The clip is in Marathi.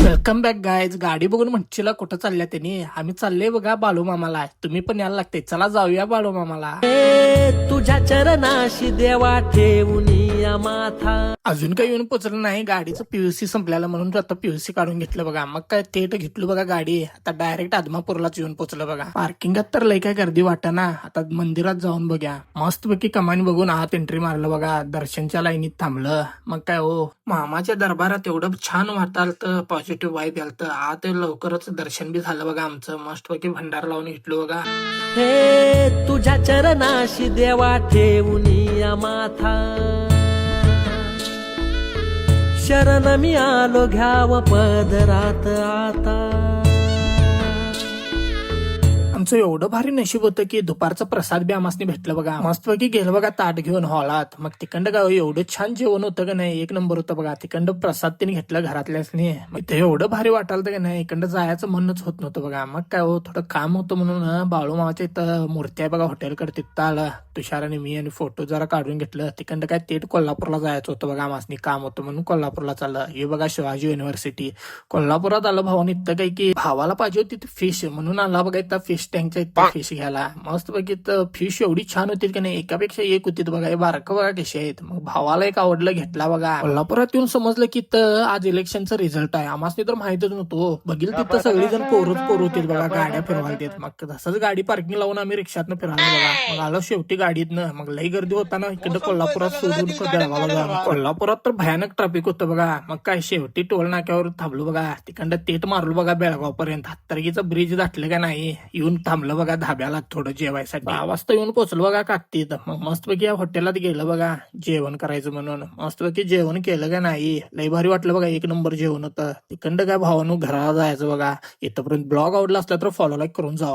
Welcome back guys. गाडी बघून म्हणशीला कुठं चालल्या त्यांनी. आम्ही चाललोय बघा बाळू मामाला. तुम्ही पण यायला लागते. चला जाऊया बाळू मामाला. तुझ्या चरणाशी देवा ठेवून माथा. अजून काही येऊन पोचलं नाही. गाडीचं पीयूसी संपल्याला म्हणून आता पीयूसी काढून घेतलं बघा. मग काय थेट घेतलं बघा गाडी. आता डायरेक्ट आदमापूरलाच येऊन पोचलं बघा. पार्किंगात तर लय काय गर्दी वाटेना. आता मंदिरात जाऊन बघ्या. मस्तपैकी कमानी बघून आत एंट्री मारलं बघा. दर्शनच्या लाईनीत थांबलं. मग काय हो, मामाच्या दरबारात एवढं छान वाटालतं. Positive vibe यालतं. आत लवकरच दर्शन बी झालं बघा आमचं. मस्तपैकी भंडार लावून घेतलो बघा. हे तुझ्या चरणाशी देवा ठेवून माथा. शरण मी आलो घ्याव पदरात आता. आमचं एवढं भारी नशीब होतं की दुपारचा प्रसाद बी आमासनी भेटलं बघा. मस्तपैकी गेलं बघा ताट घेऊन हॉलात. मग तिकडं गाव एवढं छान जेवण होतं का नाही, एक नंबर होतं बघा. तिकडं प्रसाद त्यांनी घेतलं घरातल्यासनी. मग ते एवढं भारी वाटालं का नाही, इकडं जायचं म्हणच होत नव्हतं बघा. मग काय हो, थोडं काम होतं म्हणून बाळू मामाच्या इथं मूर्ती आहे बघा हॉटेलकडे, तिथं आलं. तुषार आणि मी आणि फोटो जरा काढून घेतलं. तिकडं काय थेट कोल्हापूरला जायचं होतं बघा. आमासनी काम होतं म्हणून कोल्हापूरला चाललं. हे बघा शिवाजी युनिव्हर्सिटी. कोल्हापुरात आलं भावानी. इथं काही की भावाला पाहिजे होती फिश म्हणून आला बघा इथं फिश टँकच्या इथं फिश घ्यायला. मस्त बघ फिश एवढी छान होती की नाही, एकापेक्षा एक होती बघा. हे बारकं बघा कशी आहेत. मग भावाला एक आवडलं, घेतला बघा. कोल्हापुरात येऊन समजलं की आज इलेक्शनचा रिझल्ट आहे. आम्हाला तर माहितच नव्हतं. बघील तिथं सगळेजण पोरच पोर होते बघा. गाड्या फिरवायला. मग तसंच गाडी पार्किंग लावून आम्ही रिक्षातनं फिरायला बघा. मग आलो शेवटी गाडीतनं. मग लई गर्दी होता इकडे कोल्हापुरात सोडून बेळगावला. कोल्हापुरात तर भयानक ट्रॅफिक होतं बघा. मग काय शेवटी टोल नाक्यावर थांबलो बगा. तिकडं तेट मारलो बघा बेळगाव पर्यंत. हातर्गीचं ब्रिज गाठलं का नाही, येऊन थांबलं बघा धाब्याला थोडं जेवायसाठी. 6 वाजता येऊन पोचलो बघा काकतीत. मग मस्तपैकी या हॉटेलात गेलं बघा जेवण करायचं म्हणून. मस्तपैकी जेवण केलं का नाही, लई भारी वाटलं बघा. एक नंबर जेवण होतं. तिकडं काय भावानं घराला जायचं बघा. इथपर्यंत ब्लॉग आवडला असला तर फॉलो लाईक करून जावा.